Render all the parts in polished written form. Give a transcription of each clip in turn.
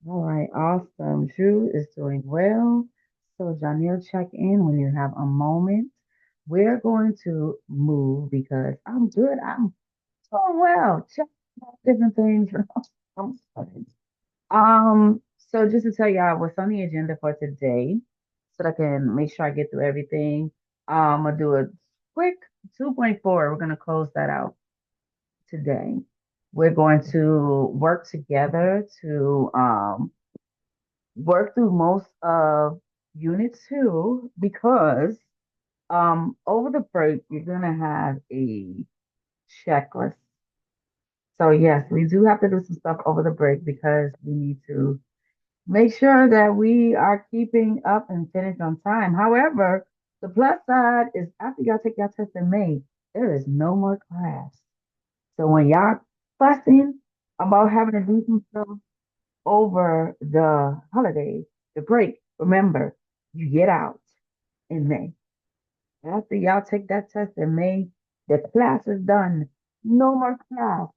All right, awesome. Drew is doing well. So, Janelle, check in when you have a moment. We're going to move because I'm good. I'm doing well. Check out different things. I'm fine. So just to tell y'all what's on the agenda for today, so that I can make sure I get through everything. I'm gonna do a quick 2.4. We're gonna close that out today. We're going to work together to work through most of unit two because over the break you're gonna have a checklist. So yes, we do have to do some stuff over the break because we need to make sure that we are keeping up and finish on time. However, the plus side is after y'all take your test in May, there is no more class. So when y'all fussing about having to do some stuff over the holidays, the break, remember, you get out in May. After y'all take that test in May, the class is done. No more class.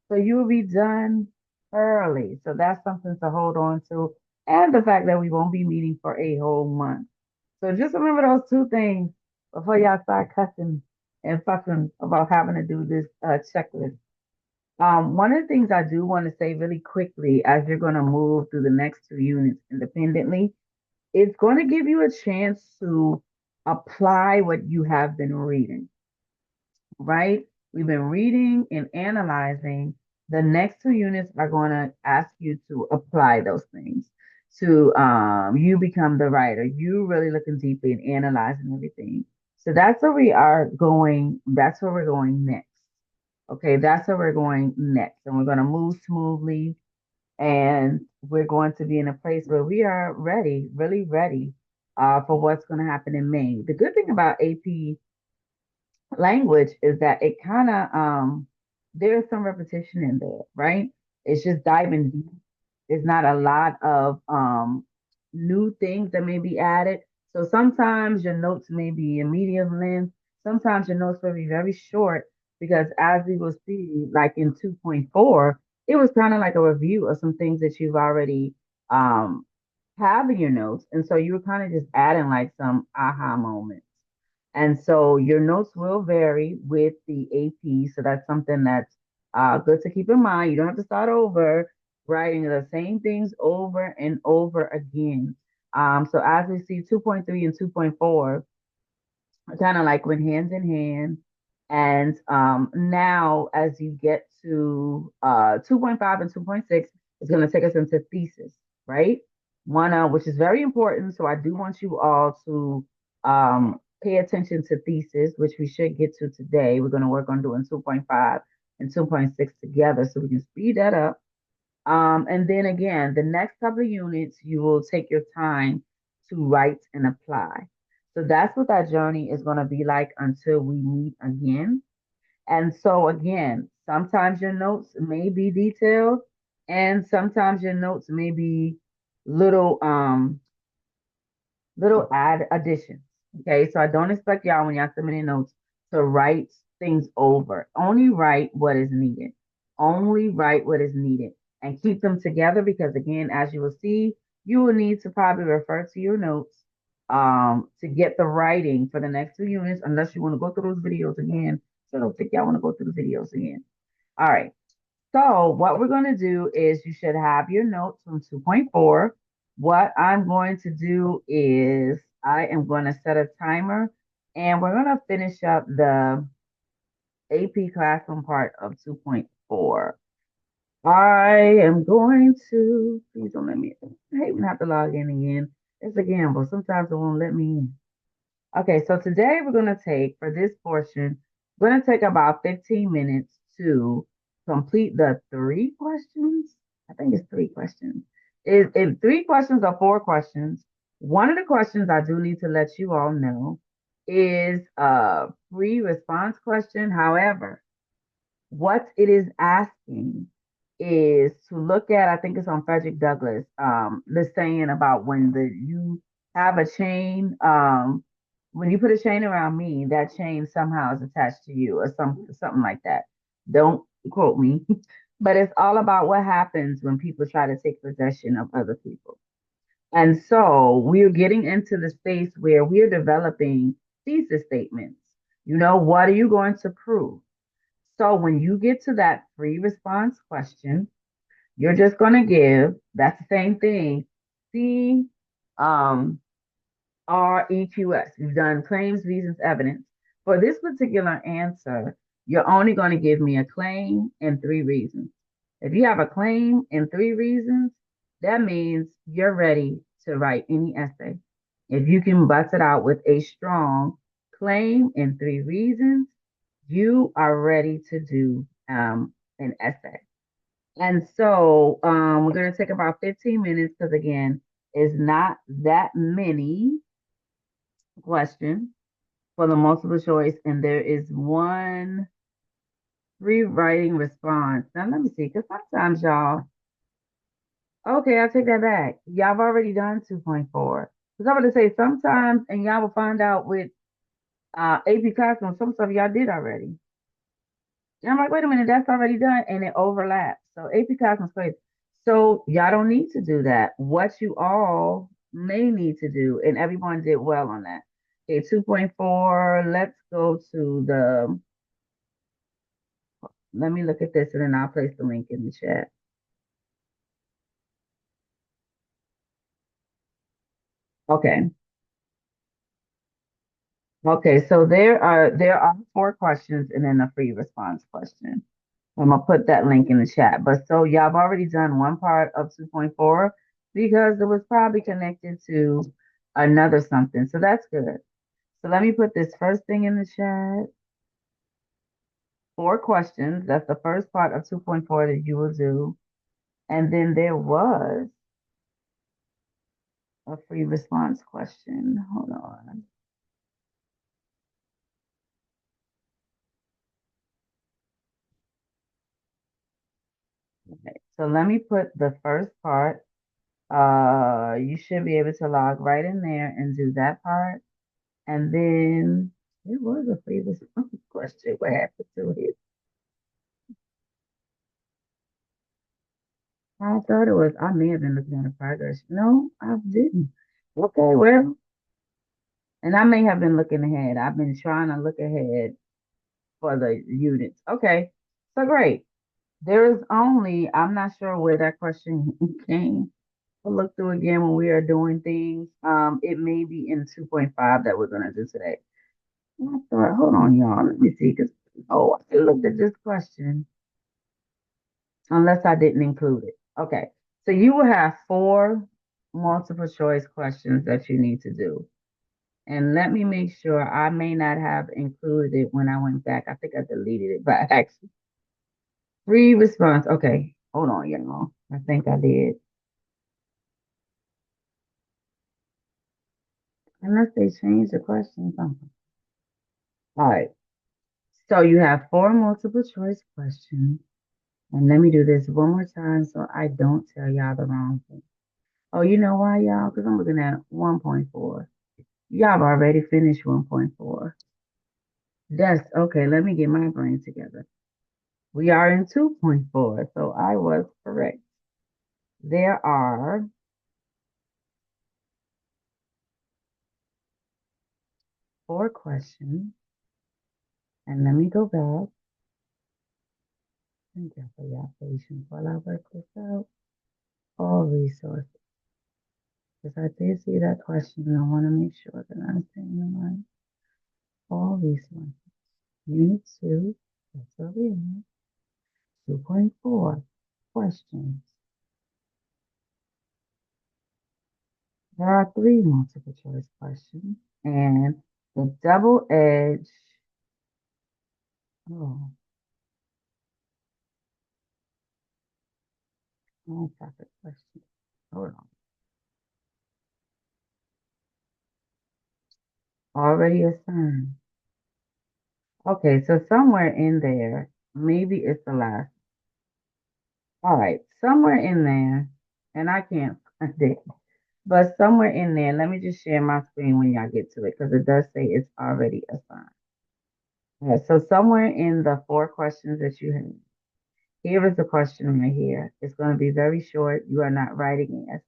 So you'll be done early. So that's something to hold on to. And the fact that we won't be meeting for a whole month. So just remember those two things before y'all start cussing and fussing about having to do this checklist. One of the things I do want to say really quickly as you're going to move through the next two units independently, it's going to give you a chance to apply what you have been reading, right? We've been reading and analyzing. The next two units are going to ask you to apply those things to you become the writer. You really looking deeply and analyzing everything. So that's where we are going. That's where we're going next. Okay, that's where we're going next. And we're going to move smoothly and we're going to be in a place where we are ready, really ready for what's going to happen in May. The good thing about AP language is that it kind of there's some repetition in there, right? It's just diving deep. There's not a lot of new things that may be added. So sometimes your notes may be a medium length. Sometimes your notes will be very short because as we will see, like in 2.4, it was kind of like a review of some things that you've already have in your notes. And so you were kind of just adding like some aha moments. And so your notes will vary with the AP. So that's something that's good to keep in mind. You don't have to start over writing the same things over and over again. So as we see 2.3 and 2.4, kind of like went hands in hand. And now as you get to 2.5 and 2.6, it's going to take us into thesis, right? One, which is very important. So I do want you all to pay attention to thesis, which we should get to today. We're going to work on doing 2.5 and 2.6 together so we can speed that up. And then again, the next couple of units, you will take your time to write and apply. So that's what that journey is going to be like until we meet again. And so again, sometimes your notes may be detailed and sometimes your notes may be little little add additions. Okay, so I don't expect y'all when y'all submitting notes to write things over. Only write what is needed. Only write what is needed and keep them together because again, as you will see, you will need to probably refer to your notes to get the writing for the next two units unless you want to go through those videos again. So I don't think y'all want to go through the videos again. All right. So what we're going to do is you should have your notes from 2.4. What I'm going to do is I am going to set a timer and we're going to finish up the AP classroom part of 2.4. I am going to, please don't let me, I hate when I have to log in again. It's a gamble. Sometimes it won't let me in. Okay, so today we're going to take, for this portion, we're going to take about 15 minutes to complete the three questions. I think it's three questions. It three questions or four questions. One of the questions I do need to let you all know is a free response question. However, what it is asking is to look at, I think it's on Frederick Douglass, the saying about when you have a chain, when you put a chain around me, that chain somehow is attached to you or something like that. Don't quote me, But it's all about what happens when people try to take possession of other people. And so we're getting into the space where we're developing thesis statements. What are you going to prove? So when you get to that free response question, you're just going to give, that's the same thing, C um, REQS. You've done claims, reasons, evidence. For this particular answer, you're only going to give me a claim and three reasons. If you have a claim and three reasons, that means you're ready to write any essay. If you can bust it out with a strong claim and three reasons, you are ready to do an essay. And so we're going to take about 15 minutes because, again, it's not that many questions for the multiple choice, and there is one free writing response. Now, let me see, because sometimes y'all, okay, I'll take that back. Y'all have already done 2.4. Because I'm going to say sometimes, and y'all will find out with AP Classroom, some stuff y'all did already. And I'm like, wait a minute, that's already done, and it overlaps. So AP Cosmos Space. So y'all don't need to do that. What you all may need to do, and everyone did well on that. Okay, 2.4. Let's go to the. Let me look at this, and then I'll place the link in the chat. Okay. Okay. So there are four questions, and then a free response question. I'm gonna put that link in the chat. But so y'all have already done one part of 2.4 because it was probably connected to another something. So that's good. So let me put this first thing in the chat. Four questions. That's the first part of 2.4 that you will do. And then there was a free response question. Hold on. Okay. So let me put the first part. You should be able to log right in there and do that part. And then it was a free response question. What happened to it? I thought it was, I may have been looking at a progress. No, I didn't. Okay, well, and I may have been looking ahead. I've been trying to look ahead for the units. Okay, so great. There is only, I'm not sure where that question came. We'll look through again when we are doing things. It may be in 2.5 that we're gonna do today. I thought, hold on, y'all. Let me see, because I looked at this question unless I didn't include it. Okay, so you will have four multiple choice questions that you need to do. And let me make sure I may not have included it when I went back. I think I deleted it by accident. Free response. Okay, hold on, y'all. I think I did. Unless they changed the question something. All right. So you have four multiple choice questions. And let me do this one more time so I don't tell y'all the wrong thing. Oh, you know why, y'all? Because I'm looking at 1.4. Y'all have already finished 1.4. That's okay. Let me get my brain together. We are in 2.4, so I was correct. There are four questions. And let me go back. Thank you for your patience while I work this out. All resources. Because I did see that question and I want to make sure that I'm saying the right. All resources. Unit 2, that's where we are. 2.4, questions. There are three multiple choice questions. And the double edge, oh, no topic question. Hold on. Already assigned. Okay, so somewhere in there, maybe it's the last. All right, somewhere in there, and I can't find it, but somewhere in there, let me just share my screen when y'all get to it because it does say it's already assigned. Yeah, so somewhere in the four questions that you have, Here is the question right here. It's going to be very short. You are not writing it.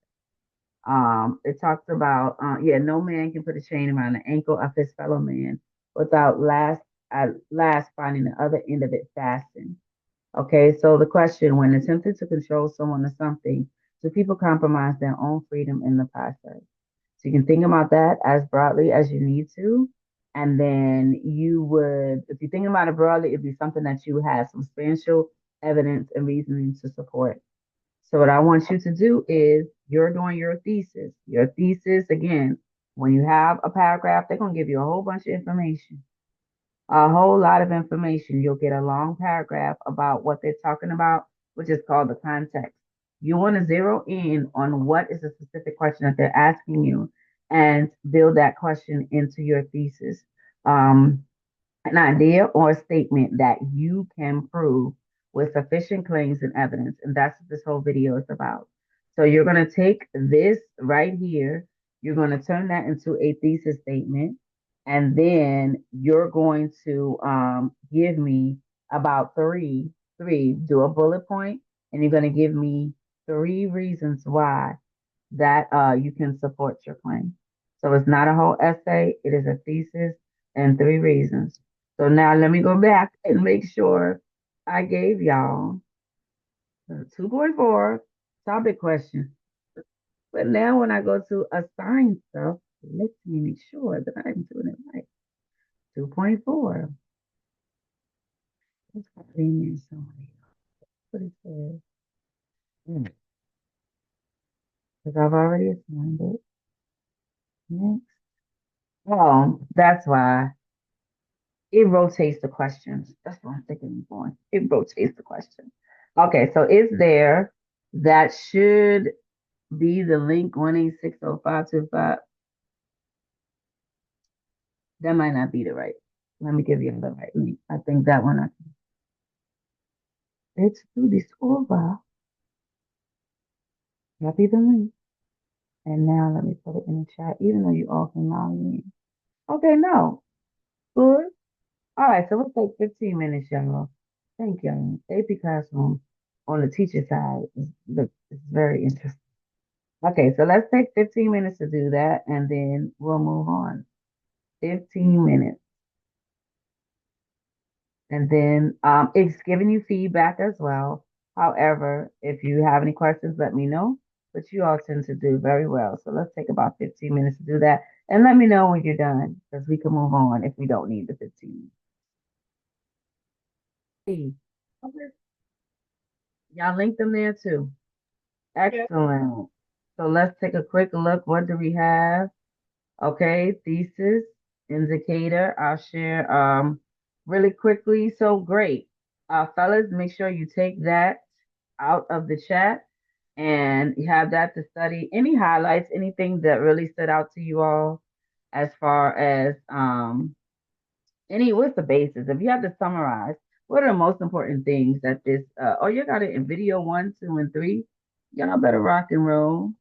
It talks about, yeah, no man can put a chain around the ankle of his fellow man without last finding the other end of it fastened. Okay, so the question, when attempting to control someone or something, do people compromise their own freedom in the process? So you can think about that as broadly as you need to. And then you would, if you think about it broadly, it'd be something that you have substantial evidence and reasoning to support. So what I want you to do is you're doing your thesis. Your thesis, again, when you have a paragraph, they're going to give you a whole bunch of information, a whole lot of information. You'll get a long paragraph about what they're talking about, which is called the context. You want to zero in on what is the specific question that they're asking you and build that question into your thesis. Um, an idea or a statement that you can prove with sufficient claims and evidence. And that's what this whole video is about. So you're going to take this right here, you're going to turn that into a thesis statement, and then you're going to give me about do a bullet point, and you're going to give me three reasons why that you can support your claim. So it's not a whole essay, it is a thesis and three reasons. So now let me go back and make sure I gave y'all the 2.4 topic question. But now when I go to assign stuff, let me make sure that I'm doing it right. 2.4. It's probably in there somewhere. What it says. Because I've already assigned it. Next. Oh, that's why. It rotates the questions. That's what I'm thinking of going. It rotates the question. Okay, so it's there. That should be the link 1860525. That might not be the right. Let me give you the right link. I think that one. It's to discover. Copy the link. And now let me put it in the chat, even though you all can log in. Okay, no. Good. All right, so let's take 15 minutes, y'all. Thank you. AP Classroom on the teacher side is very interesting. Okay, so let's take 15 minutes to do that and then we'll move on. 15 minutes. And then it's giving you feedback as well. However, if you have any questions, let me know. But you all tend to do very well. So let's take about 15 minutes to do that. And let me know when you're done because we can move on if we don't need the 15 minutes. Okay. Y'all link them there too. Excellent. So let's take a quick look. What do we have? Okay, thesis, indicator. I'll share really quickly. So great. Fellas, make sure you take that out of the chat and you have that to study. Any highlights, anything that really stood out to you all as far as what's the basis? If you have to summarize, what are the most important things that this oh you got it in video one, two, and three. Y'all better rock and roll.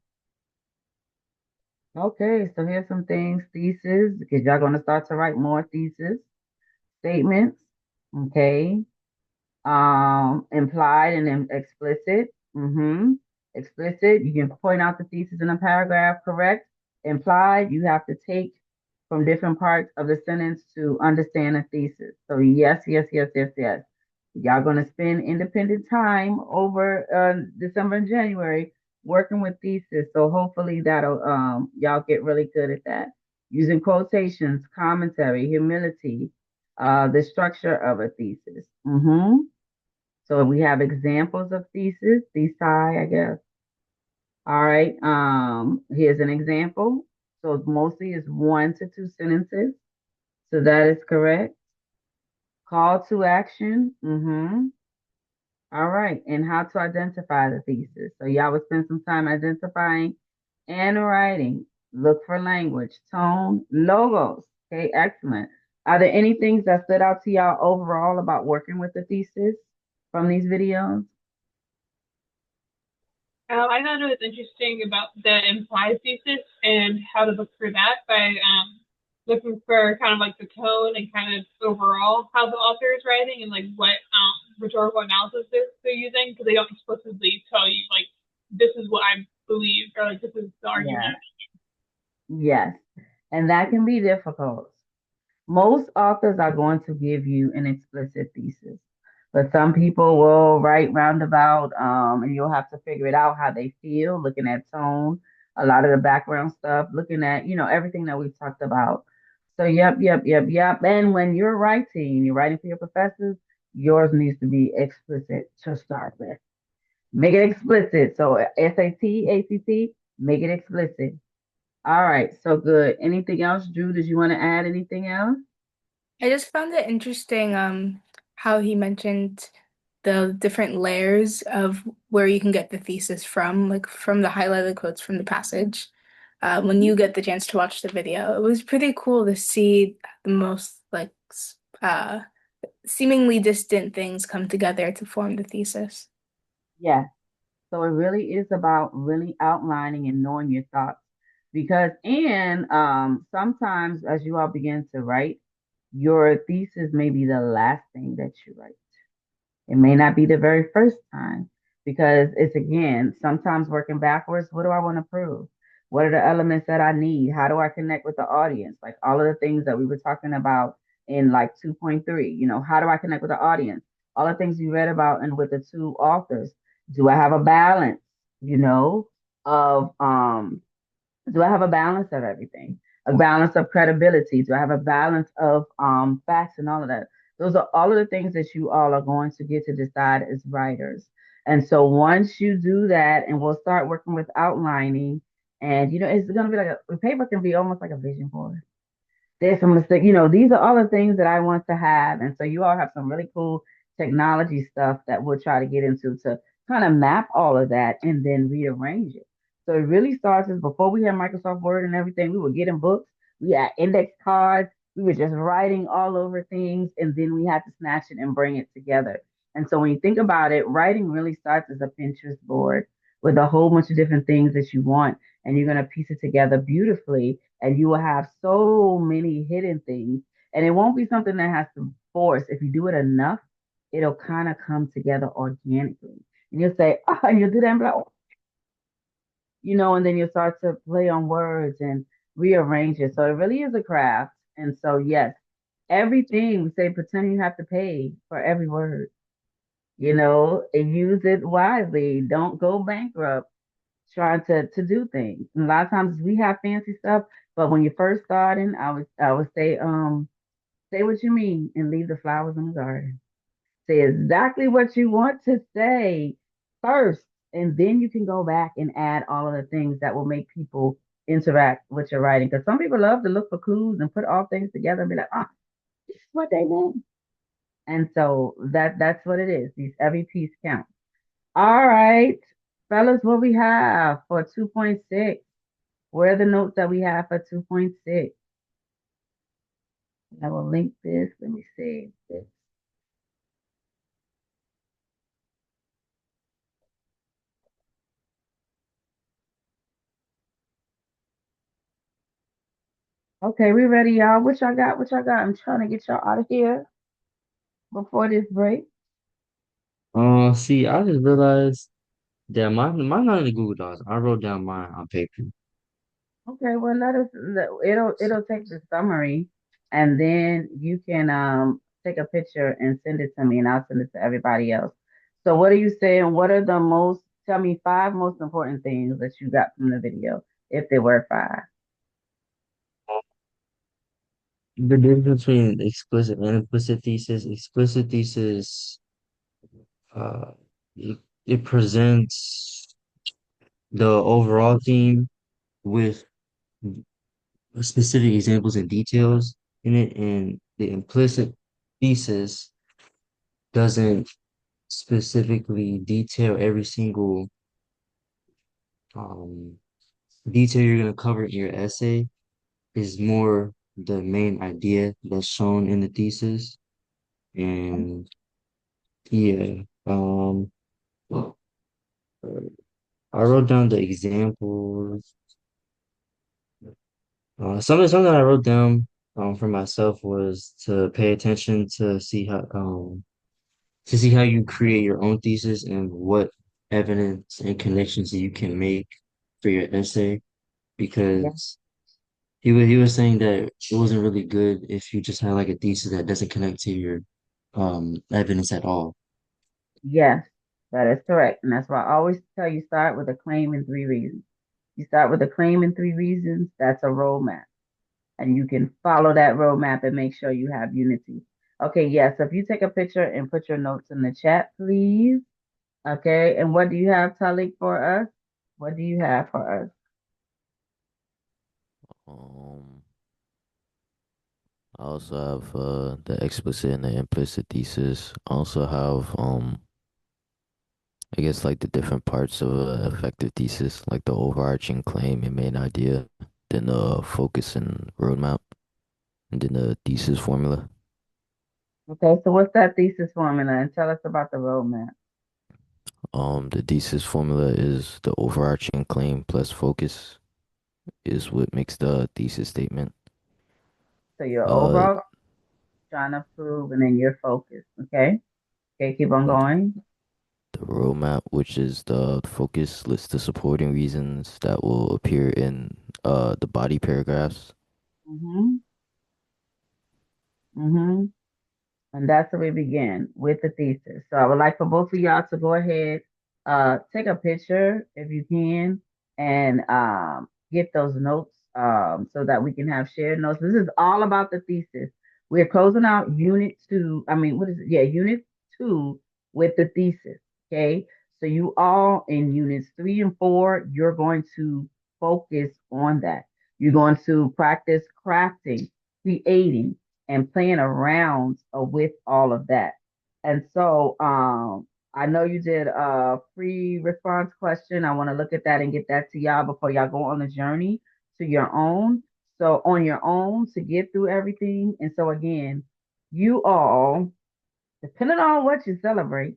Okay, so here's some things, thesis, because y'all gonna start to write more thesis statements. Okay. Implied and then explicit. Explicit, you can point out the thesis in a paragraph, correct? Implied, you have to take from different parts of the sentence to understand a thesis. So yes, yes, yes, yes, yes. Y'all gonna spend independent time over December and January working with thesis. So hopefully that'll y'all get really good at that. Using quotations, commentary, humility, the structure of a thesis. So we have examples of thesis, thesi, I guess. All right. Here's an example. So mostly is 1 to 2 sentences. So that is correct. Call to action. All right. And how to identify the thesis. So y'all would spend some time identifying and writing. Look for language, tone, logos. Okay, excellent. Are there any things that stood out to y'all overall about working with the thesis from these videos? I thought it was interesting about the implied thesis and how to look for that by looking for kind of like the tone and kind of overall how the author is writing and like what rhetorical analysis they're using because they don't explicitly tell you like this is what I believe or like this is the Yeah. argument. Yes. And that can be difficult. Most authors are going to give you an explicit thesis, but some people will write roundabout, and you'll have to figure it out how they feel, looking at tone, a lot of the background stuff, looking at, everything that we talked about. So, yep, yep, yep, yep. And when you're writing for your professors, yours needs to be explicit to start with. Make it explicit. So, SAT, ACT, make it explicit. All right, so good. Anything else, Drew? Did you want to add anything else? I just found it interesting how he mentioned the different layers of where you can get the thesis from, like from the highlighted quotes from the passage. When you get the chance to watch the video, it was pretty cool to see the most like uh, seemingly distant things come together to form the thesis. Yeah. So it really is about really outlining and knowing your thoughts. Because, and sometimes as you all begin to write, your thesis may be the last thing that you write. It may not be the very first time because it's again, sometimes working backwards. What do I want to prove? What are the elements that I need? How do I connect with the audience? Like all of the things that we were talking about in like 2.3, how do I connect with the audience? All the things you read about and with the two authors. Do I have a balance, of do I have a balance of everything? A balance of credibility? Do I have a balance of facts and all of that? Those are all of the things that you all are going to get to decide as writers. And so once you do that, and we'll start working with outlining, and it's going to be like a paper can be almost like a vision board. There's some mistake. These are all the things that I want to have. And so you all have some really cool technology stuff that we'll try to get into to kind of map all of that and then rearrange it. So it really starts as before we had Microsoft Word and everything, we were getting books, we had index cards, we were just writing all over things, and then we had to snatch it and bring it together. And so when you think about it, writing really starts as a Pinterest board with a whole bunch of different things that you want, and you're going to piece it together beautifully, and you will have so many hidden things, and it won't be something that has to force. If you do it enough, it'll kind of come together organically, and you'll say, oh, and you'll do that and be like, oh, and then you'll start to play on words and rearrange it. So it really is a craft. And so yes, everything we say, pretend you have to pay for every word, and use it wisely. Don't go bankrupt trying to do things. And a lot of times we have fancy stuff, but when you're first starting, I would say say what you mean and leave the flowers in the garden. Say exactly what you want to say first, and then you can go back and add all of the things that will make people interact with your writing. Because some people love to look for clues and put all things together and be like, ah, this is what they meant. And so that's what it is. These every piece counts. All right, fellas, what we have for 2.6? Where are the notes that we have for 2.6? I will link this. Let me see this. Okay, we ready, y'all. What y'all got? What y'all got? I'm trying to get y'all out of here before this break. See, I just realized that mine not in the Google Docs. I wrote down mine on paper. Okay, well it'll take the summary, and then you can take a picture and send it to me, and I'll send it to everybody else. So what are you saying? What are the most? Tell me five most important things that you got from the video, if there were five. The difference between explicit and implicit thesis. Explicit thesis, uh, it, it presents the overall theme with specific examples and details in it, and the implicit thesis doesn't specifically detail every single um, detail you're going to cover in your essay. Is more the main idea that's shown in the thesis. And yeah, I wrote down the examples. Something I wrote down. for myself was to pay attention to see how you create your own thesis and what evidence and connections you can make for your essay Yeah. because he was saying that it wasn't really good if you just had like a thesis that doesn't connect to your evidence at all. Yes, that is correct. And that's why I always tell you start with a claim and three reasons. You start with a claim and three reasons, that's a roadmap. And you can follow that roadmap and make sure you have unity. Okay, yes. So if you take a picture and put your notes in the chat, please. Okay, and what do you have, Talik, for us? What do you have for us? Um, I also have the explicit and the implicit thesis. I also have I guess like the different parts of a effective thesis, like the overarching claim and main idea, then the focus and roadmap, and then the thesis formula. Okay, so what's that thesis formula? And tell us about the roadmap. The thesis formula is the overarching claim plus focus is what makes the thesis statement. So your Uh, overall trying to prove, and then your focus. Okay, okay, keep on and going. the roadmap, which is the focus, lists the supporting reasons that will appear in the body paragraphs. Mhm, mhm. And that's where we begin with the thesis. So I would like for both of y'all to go ahead, take a picture if you can, and get those notes so that we can have shared notes. This is all about the thesis. We're closing out unit two. I mean, what is it? Yeah, unit two with the thesis. Okay. So you all in units three and four, you're going to focus on that. You're going to practice crafting, creating and playing around with all of that. And so I know you did a free response question. I want to look at that and get that to y'all before y'all go on the journey to your own. So on your own to get through everything. And so again, you all, depending on what you celebrate,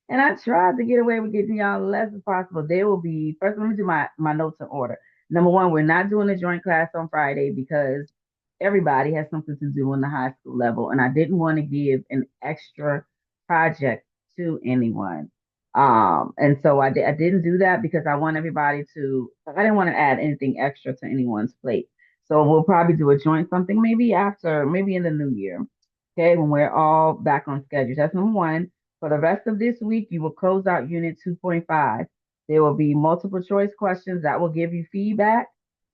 and I tried to get away with getting y'all less as possible. There will be first. Let me do my notes in order. Number one, we're not doing a joint class on Friday because everybody has something to do on the high school level, and I didn't want to give an extra project to anyone. And so I didn't do that because I want everybody to. I didn't want to add anything extra to anyone's plate. So we'll probably do a joint something maybe after, maybe in the new year. Okay, when we're all back on schedule. That's number one. For the rest of this week, you will close out Unit 2.5. There will be multiple choice questions that will give you feedback.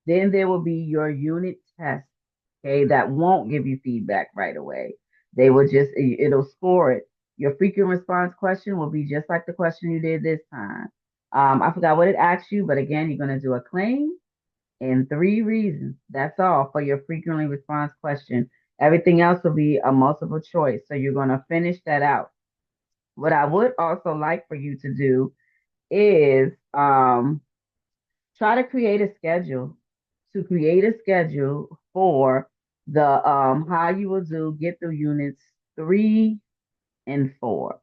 Then there will be your unit test, okay, that won't give you feedback right away. They will just, it'll score it. Your frequent response question will be just like the question you did this time. I forgot what it asked you, but again, you're going to do a claim and three reasons. That's all for your frequently response question. Everything else will be a multiple choice. So you're going to finish that out. What I would also like for you to do is try to create a schedule. To create a schedule for the how you will do get through units three and four.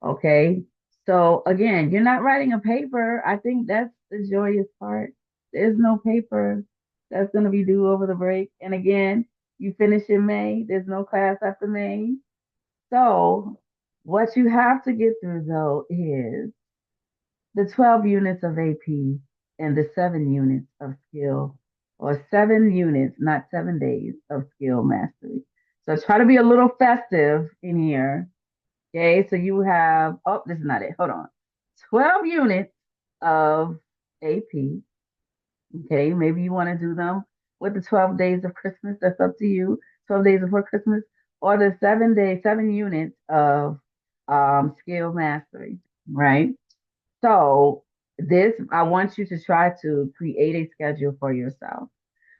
Okay. So again, you're not writing a paper. I think that's the joyous part. There's no paper that's gonna be due over the break. And again, you finish in May. There's no class after May. So what you have to get through though is the 12 units of AP and the 7 units of skill, or 7 units, not 7 days of skill mastery. So try to be a little festive in here. Okay, so you have, oh, this is not it. Hold on. 12 units of AP. Okay, maybe you want to do them with the 12 days of Christmas. That's up to you. 12 days before Christmas, or the 7 day, 7 units of skill mastery, right? So this, I want you to try to create a schedule for yourself,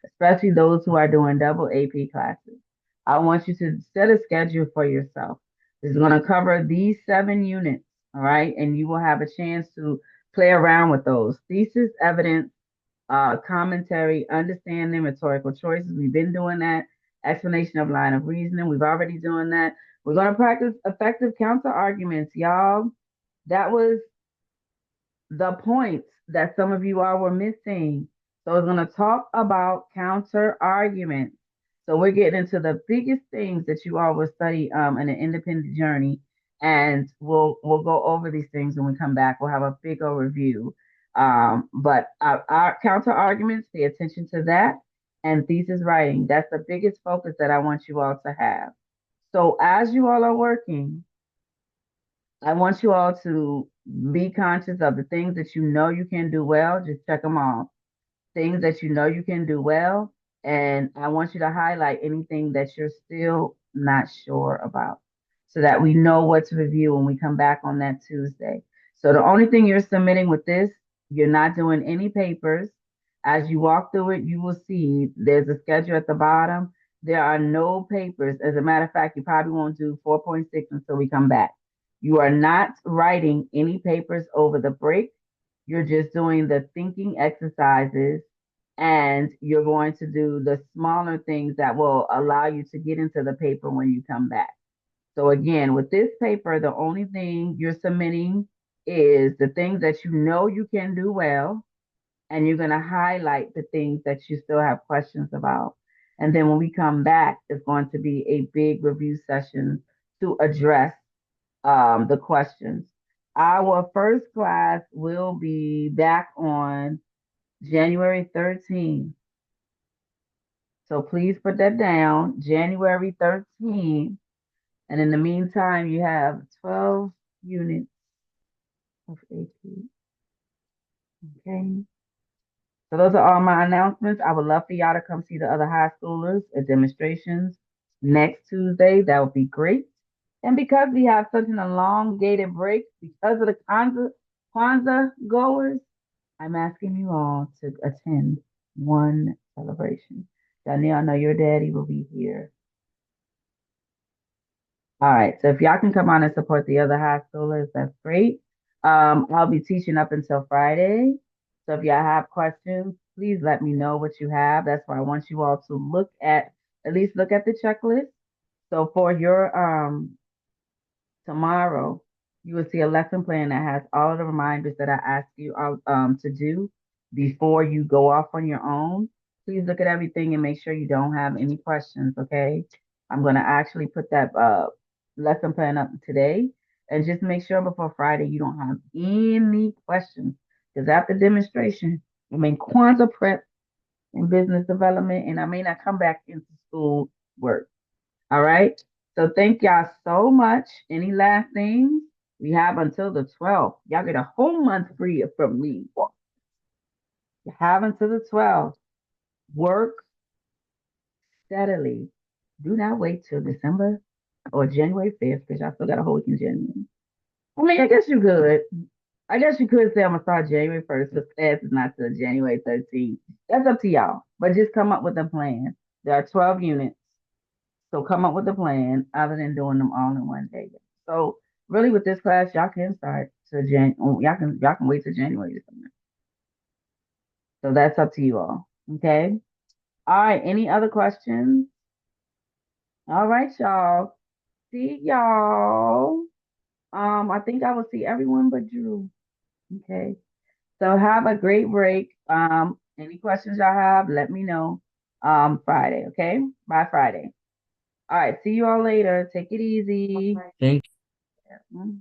especially those who are doing double AP classes. I want you to set a schedule for yourself. It's going to cover these 7 units, all right? And you will have a chance to play around with those thesis, evidence, commentary, understanding, rhetorical choices. We've been doing that. Explanation of line of reasoning. We've already doing that. We're going to practice effective counter arguments, y'all. That was the points that some of you all were missing. So we're going to talk about counter arguments. So we're getting into the biggest things that you all will study in an independent journey, and we'll go over these things when we come back. We'll have a big overview. But our counter arguments, pay attention to that, and thesis writing. That's the biggest focus that I want you all to have. So as you all are working, I want you all to be conscious of the things that you know you can do well. Just check them off. Things that you know you can do well. And I want you to highlight anything that you're still not sure about so that we know what to review when we come back on that Tuesday. So the only thing you're submitting with this, you're not doing any papers. As you walk through it, you will see there's a schedule at the bottom. There are no papers. As a matter of fact, you probably won't do 4.6 until we come back. You are not writing any papers over the break. You're just doing the thinking exercises, and you're going to do the smaller things that will allow you to get into the paper when you come back. So again, with this paper, the only thing you're submitting is the things that you know you can do well, and you're going to highlight the things that you still have questions about. And then when we come back, it's going to be a big review session to address the questions. Our first class will be back on January 13th. So please put that down, January 13th. And in the meantime, you have 12 units of AP. Okay. So those are all my announcements. I would love for y'all to come see the other high schoolers at demonstrations next Tuesday. That would be great. And because we have such an elongated break because of the Kwanzaa goers, I'm asking you all to attend one celebration. Danielle, I know your daddy will be here. All right, so if y'all can come on and support the other high schoolers, that's great. I'll be teaching up until Friday. So if y'all have questions, please let me know what you have. That's why I want you all to at least look at the checklist. So for your tomorrow, you will see a lesson plan that has all of the reminders that I asked you to do before you go off on your own. Please look at everything and make sure you don't have any questions, okay? I'm going to actually put that lesson plan up today, and just make sure before Friday you don't have any questions. Because after demonstration, Kwanzaa prep and business development, and I may not come back into school work. All right. So thank y'all so much. Any last things? We have until the 12th. Y'all get a whole month free from me. You have until the 12th. Work steadily. Do not wait till December or January 5th because y'all still got a whole week in January. I mean, I guess you could. I guess you could say I'm gonna start January 1st, but class is not till January 13th. That's up to y'all. But just come up with a plan. There are 12 units. So come up with a plan other than doing them all in one day. So really with this class, y'all can start to y'all can wait till January or something. So that's up to you all. Okay. All right. Any other questions? All right, y'all. See y'all. I think I will see everyone but Drew. Okay. So have a great break. Any questions y'all have, let me know. Friday, okay? By Friday. All right, see you all later. Take it easy. Thank Mm.